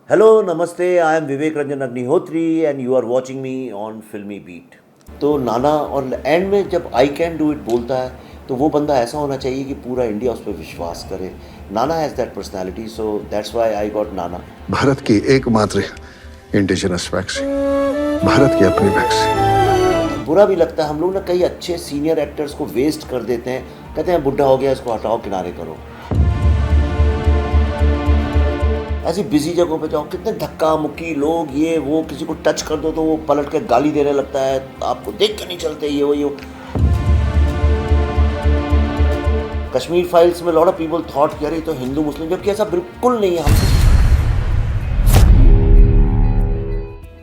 Hello नमस्ते, I am Vivek Ranjan Agnihotri and you are watching me on filmy beat. तो नाना और एंड में जब आई कैन डू इट बोलता है तो वो बंदा ऐसा होना चाहिए कि पूरा इंडिया उस पर विश्वास करे। नाना has that personality, so that's why I got नाना। भारत की एकमात्र इंडिजिनस वैक्सीन, भारत की अपनी वैक्सीन। बुरा भी लगता है, हम लोग ना कई अच्छे सीनियर एक्टर्स को वेस्ट कर देते हैं, कहते हैं बुढ़ा हो गया इसको हटाओ किनारे करो। ऐसी बिजी जगहों पे जाओ, कितने धक्का मुक्की लोग, ये वो, किसी को टच कर दो तो वो पलट के गाली देने लगता है, आपको देख के नहीं चलते, ये वो। कश्मीर फाइल्स में लॉट ऑफ पीपल थॉट कि अरे तो हिंदू मुस्लिम, जबकि ऐसा बिल्कुल नहीं है। हम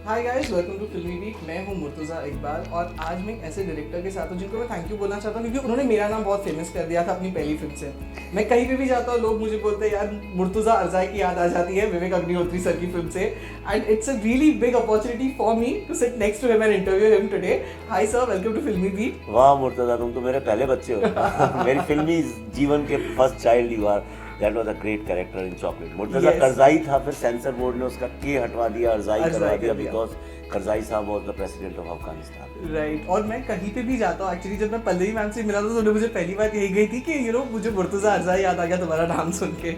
hi guys, welcome to filmy week. मैं हूं मुर्तज़ा इकबाल और आज मैं एक ऐसे डायरेक्टर के साथ हूं जिनको मैं थैंक यू बोलना चाहता हूं क्योंकि उन्होंने मेरा नाम बहुत फेमस कर दिया था अपनी पहली फिल्म से। मैं कहीं पे भी जाता हूं, लोग मुझे बोलते हैं यार मुर्तज़ा अरज़ाई की याद आ जाती है विवेक अग्निहोत्री सर की फिल्म से। And it's a really big opportunity for me to sit next to him and interview him today. Hi sir, welcome to filmy week. वाह मुर्तजा, तुम तो मेरे पहले बच्चे हो। मेरी फिल्मी जीवन के first child you are. That was a great character in chocolate. Murtaza Karzai था, फिर सेंसर बोर्ड ने उसका के हटवा दिया, अरजाई करवा दिया, बिकॉज करजाई साहब was the president of Afghanistan. Right. और मैं कहीं पे भी जाता हूँ, एक्चुअली जब मैं पल्लवी मैम से मिला था तो उन्होंने मुझे पहली बात यही गई थी कि मुझे मुर्तज़ा अरज़ाई याद आ गया तुम्हारा नाम सुन के।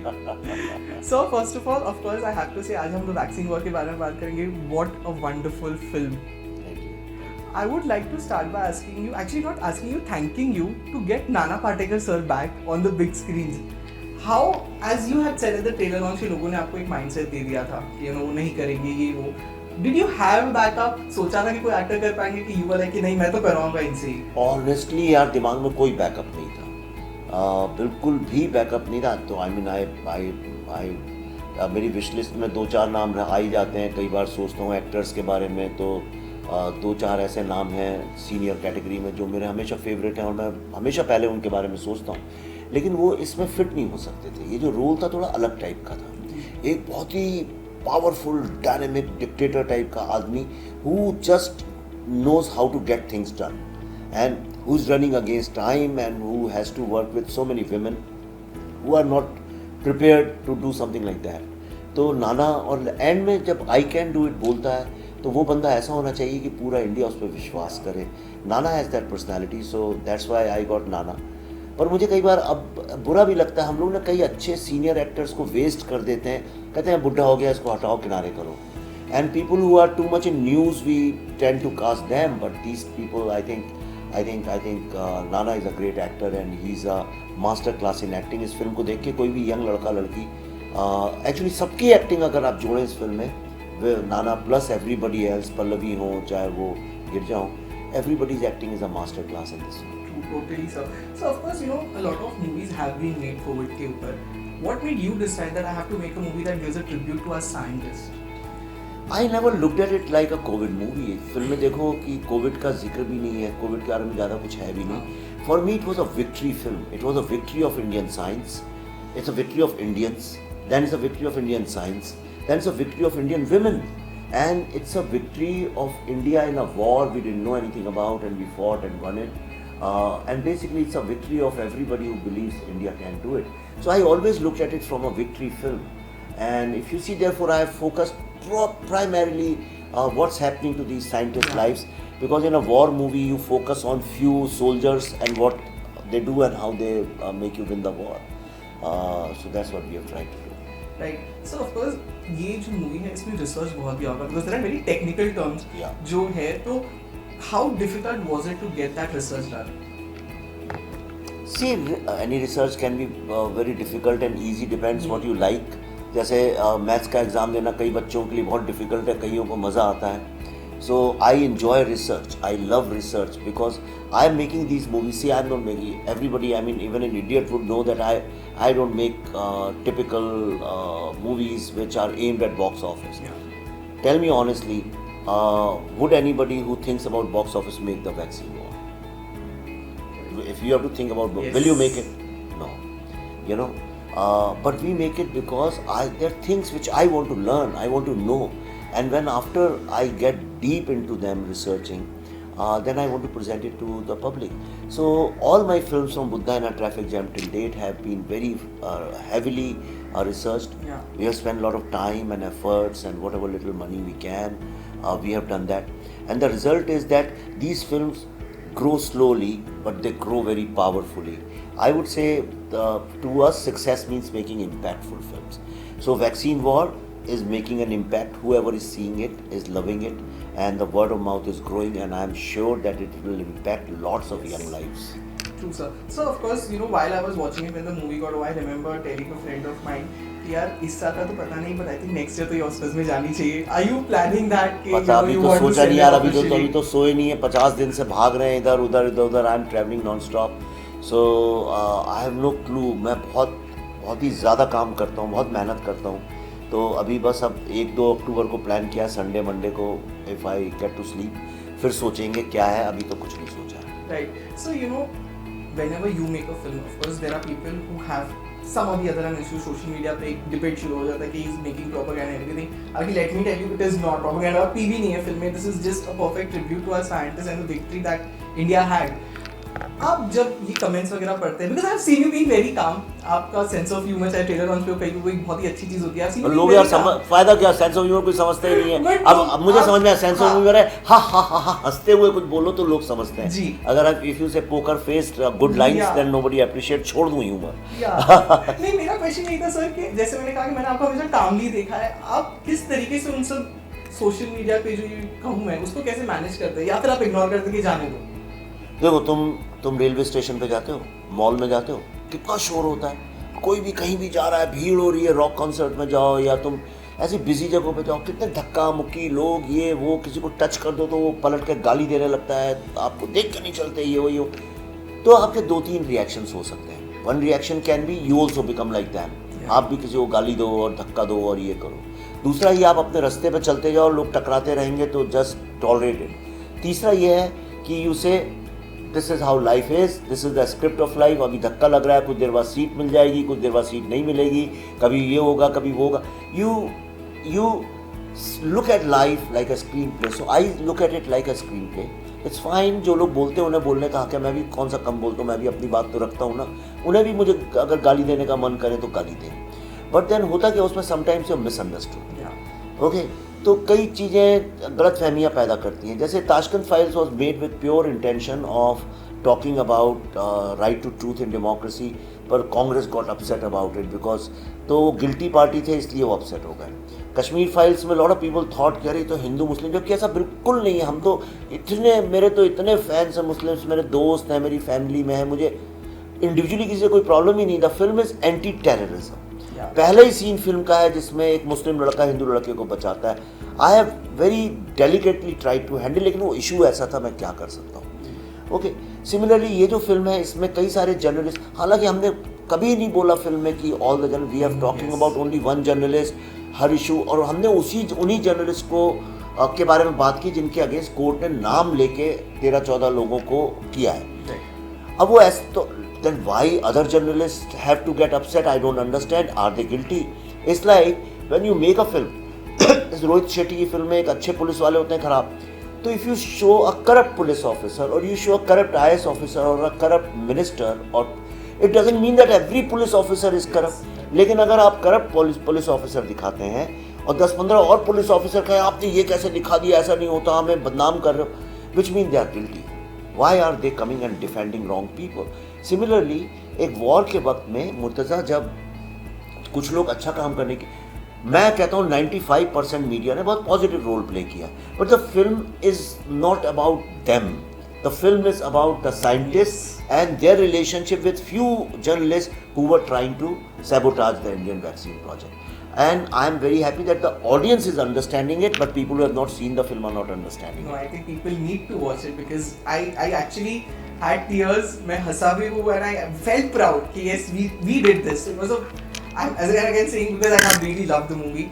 So first of all, of course I have to say, आज हम लोग वैक्सीन वॉर के बारे में बात करेंगे। What a wonderful film. I would like to start by asking you, actually not asking you, thanking you to get Nana Patekar sir back on the big screens. How, as you had said at the trailer launch, लोगों ने आपको एक mindset दे दिया था कि वो नहीं करेंगे ये वो। Did you have backup? सोचा था कि कोई एक्टर कर पाएंगे कि you were like कि नहीं मैं तो करवाऊंगा इनसे ही? ऑनेस्टली यार, दिमाग में कोई बैकअप नहीं था, बिल्कुल भी बैकअप नहीं था। तो आई मीन आई मेरी विश लिस्ट में दो चार नाम आ ही जाते हैं। कई बार सोचता हूँ एक्टर्स के बारे में, तो दो चार ऐसे नाम हैं सीनियर कैटेगरी में जो मेरे हमेशा फेवरेट हैं और मैं हमेशा पहले उनके बारे में सोचता हूँ, लेकिन वो इसमें फिट नहीं हो सकते थे। ये जो रोल था थोड़ा अलग टाइप का था, एक बहुत ही पावरफुल डायनेमिक डिक्टेटर टाइप का आदमी who just knows how to get things done and who's running against time and who has to work with so many women who are not prepared to do something like that. तो नाना और and में जब I can do it बोलता है तो वो बंदा ऐसा होना चाहिए कि पूरा इंडिया उस पर विश्वास करे। नाना has that personality, so that's why I got नाना। पर मुझे कई बार अब बुरा भी लगता है, हम लोग ना कई अच्छे सीनियर एक्टर्स को वेस्ट कर देते हैं, कहते हैं बुढ़ा हो गया इसको हटाओ किनारे करो। And people who are too much in news, we tend to cast them. But these people, I think Nana is a great actor and he's a master class in acting. इस फिल्म को देख के कोई भी young लड़का लड़की, actually सबकी acting अगर आप जोड़ें इस फिल्म में, नाना प्लस एवरीबडी एल्स, पल्लवी हो चाहे वो गिरजा हो, everybody's acting is a master class in this film. Totally, sir. So of course, a lot of movies have been made COVID के ऊपर. What made you decide that I have to make a movie that gives a tribute to a scientist? I never looked at it like a Covid movie. Film में देखो कि Covid का जिक्र भी नहीं है, कोविड के बारे में ज़्यादा कुछ है भी नहीं। For me it was a victory film, it was a victory of Indian science, it's a victory of Indians, then it's a victory of Indian science, then it's a victory of Indian women, and it's a victory of India in a war we didn't know anything about and we fought and won it. And basically it's a victory of everybody who believes India can do it. So I always looked at it from a victory film. And if you see, therefore I have focused primarily what's happening to these scientists' lives, because in a war movie you focus on few soldiers and what they do and how they make you win the war. So that's what we have tried to do. Right. So of course ये जो movie है इसमें research बहुत भी होगा because there are very technical terms जो है, तो how difficult was it to get that research done? See, any research can be very difficult and easy, depends what you like. जैसे मैथ्स का एग्ज़ाम देना कई बच्चों के लिए बहुत डिफ़िकल्ट है, कईयों को मज़ा आता है। So I enjoy research, I love research because I am making these movies. See I am not making, everybody, I mean even an idiot would know that I don't make typical movies which are aimed at box office. Tell me honestly, would anybody who thinks about box office make the vaccine war? If you have to think about, will you make it? No. But we make it because there are things which I want to learn, I want to know, and when after I get deep into them researching, then I want to present it to the public. So all my films from Buddha in a Traffic Jam till date have been very heavily researched. Yeah. We have spent a lot of time and efforts and whatever little money we can, we have done that. And the result is that these films grow slowly, but they grow very powerfully. I would say to us, success means making impactful films. So Vaccine War is making an impact. Whoever is seeing it is loving it, and the word of mouth is growing, and I'm sure that it will impact lots of young lives. True, sir. So of course, you know, while I was watching it when the movie got over, I remember telling a friend of mine कि यार इस साल का तो पता नहीं, but I think next year तो ये ऑस्कर्स में जानी चाहिए. Are you planning that? पता अभी तो सोचा नहीं यार, अभी तो सोए नहीं है, 50 दिन से भाग रहे हैं इधर उधर. I am travelling non stop, so I have no clue. मैं बहुत ही ज़्यादा काम करता हूँ, बहुत मेहनत करता हूँ. तो अभी बस अब 1-2 अक्टूबर को प्लान किया, संडे मंडे को if I get to sleep, फिर सोचेंगे क्या है. अभी तो कुछ नहीं सोचा. Right. So you know, whenever you make a film, of course there are people who have some or the other an issue. Social media पे एक डिबेट शुरू हो जाता है कि he is making propaganda and everything. Actually, let me tell you, it is not propaganda. P भी नहीं है फिल्म में. This is just a perfect tribute to our scientists and the victory that India had. आप जब ये comments वगैरह पढ़ते हैं, because I have seen you being very calm. आपका सेंस ऑफ ह्यूमर चाहे ट्रेलर लॉन्च पे हो, कहीं वो एक बहुत ही अच्छी चीज होती है. लोग यार फायदा क्या, सेंस ऑफ ह्यूमर कोई समझता ही नहीं है. अब मुझे समझ में आया सेंस ऑफ ह्यूमर है, हा हा हा हा, हंसते हुए कुछ बोलो तो लोग समझते हैं जी. अगर आप if you say poker faced good lines then nobody appreciate. छोड़ दूं ह्यूमर. नहीं, मेरा क्वेश्चन यही था सर कि जैसे मैंने कहा कि मैंने आपको हमेशा कामली देखा है, आप किस तरीके से उन सब सोशल मीडिया पे जो ये कहूँ मैं उसको कैसे मैनेज करते हैं, या फिर आप इग्नोर करते कि जाने दो? देखो, तुम रेलवे स्टेशन पे जाते हो, मॉल में जाते हो, कितना शोर होता है. कोई भी कहीं भी जा रहा है, भीड़ हो रही है. रॉक कॉन्सर्ट में जाओ या तुम ऐसी बिजी जगहों पे जाओ, कितने धक्का मुक्की लोग, ये वो, किसी को टच कर दो तो वो पलट के गाली देने लगता है, आपको देख के नहीं चलते, ये वो. तो आपके 2-3 रिएक्शंस हो सकते हैं. One reaction can be you also become like that. आप भी किसी को गाली दो और धक्का दो और ये करो. दूसरा ये, आप अपने रास्ते पे चलते जाओ, लोग टकराते रहेंगे तो जस्ट टॉलरेट इट. तीसरा ये है कि यू से this is how life is, this is the script of life. अभी धक्का लग रहा है, कुछ देर बाद सीट मिल जाएगी, कुछ देर बाद सीट नहीं मिलेगी, कभी ये होगा कभी वो होगा. You look at life like a screen play. So I look at it like a screen play. It's fine. जो लोग बोलते हैं उन्हें बोलने का हक है. मैं भी कौन सा कम बोलता हूँ, मैं भी अपनी बात तो रखता हूँ ना. उन्हें भी मुझे अगर गाली देने का मन करे तो गाली दें, बट देन होता क्या, उसमें समटाइम्स यू मिसअंडरस्टूड. ओके, तो कई चीज़ें गलत फहमियाँ पैदा करती हैं. जैसे Tashkent files was made with pure intention of talking about right to truth in democracy, पर Congress got upset about it because तो वो गिल्टी पार्टी थे, इसलिए वो अपसेट हो गए. कश्मीर फाइल्स में लॉट ऑफ पीपल थॉट कि अरे तो हिंदू मुस्लिम, जबकि ऐसा बिल्कुल नहीं है. हम तो मेरे तो इतने फैंस हैं मुस्लिम्स, मेरे दोस्त हैं, मेरी फैमिली में है, मुझे इंडिविजुअली किसी से कोई प्रॉब्लम ही नहीं. The film is anti terrorism. पहला ही सीन फिल्म का है जिसमें एक मुस्लिम लड़का हिंदू लड़के को बचाता है. I have very delicately try to handle, लेकिन वो इशू ऐसा था, मैं क्या कर सकता हूँ. ओके, सिमिलरली ये जो फिल्म है इसमें कई सारे जर्नलिस्ट, हालांकि हमने कभी नहीं बोला फिल्म में कि all the journalist, we have talking about only one journalist हर इशू, और हमने उन्हीं जर्नलिस्ट को के बारे में बात की जिनके अगेंस्ट कोर्ट ने नाम लेके 13-14 लोगों को किया है. अब वो ऐसे तो then why other journalists have to get upset? I don't understand. Are they guilty? It's like when you make a film, Rohit Shetty की फिल्म में एक अच्छे पुलिस वाले होते हैं खराब, तो if you show a corrupt police officer और you show a corrupt IAS officer और अ करप्ट मिनिस्टर, और it doesn't mean that every police officer is corrupt. लेकिन अगर आप करप्ट पुलिस ऑफिसर दिखाते हैं और 10-15 और पुलिस ऑफिसर कहें आपने ये कैसे दिखा दिया, ऐसा नहीं होता, हमें बदनाम कर रहे हो, which mean they are guilty. Why are they coming and defending wrong people? Similarly, एक वॉर के वक्त में मुर्तज़ा जब कुछ लोग अच्छा काम करने की, मैं कहता हूँ 95% मीडिया ने बहुत पॉजिटिव रोल प्ले किया, but the film is not about them. The film is about the scientist and their relationship with few journalist who were trying to sabotage the Indian vaccine project. And I am very happy that the audience is understanding it, but people who have not seen the film are not understanding No, it. I think people need to watch it because I actually had tears. मैं हंसा भी हुआ and I felt proud कि yes we did this. It was as I again saying because I have really loved the movie.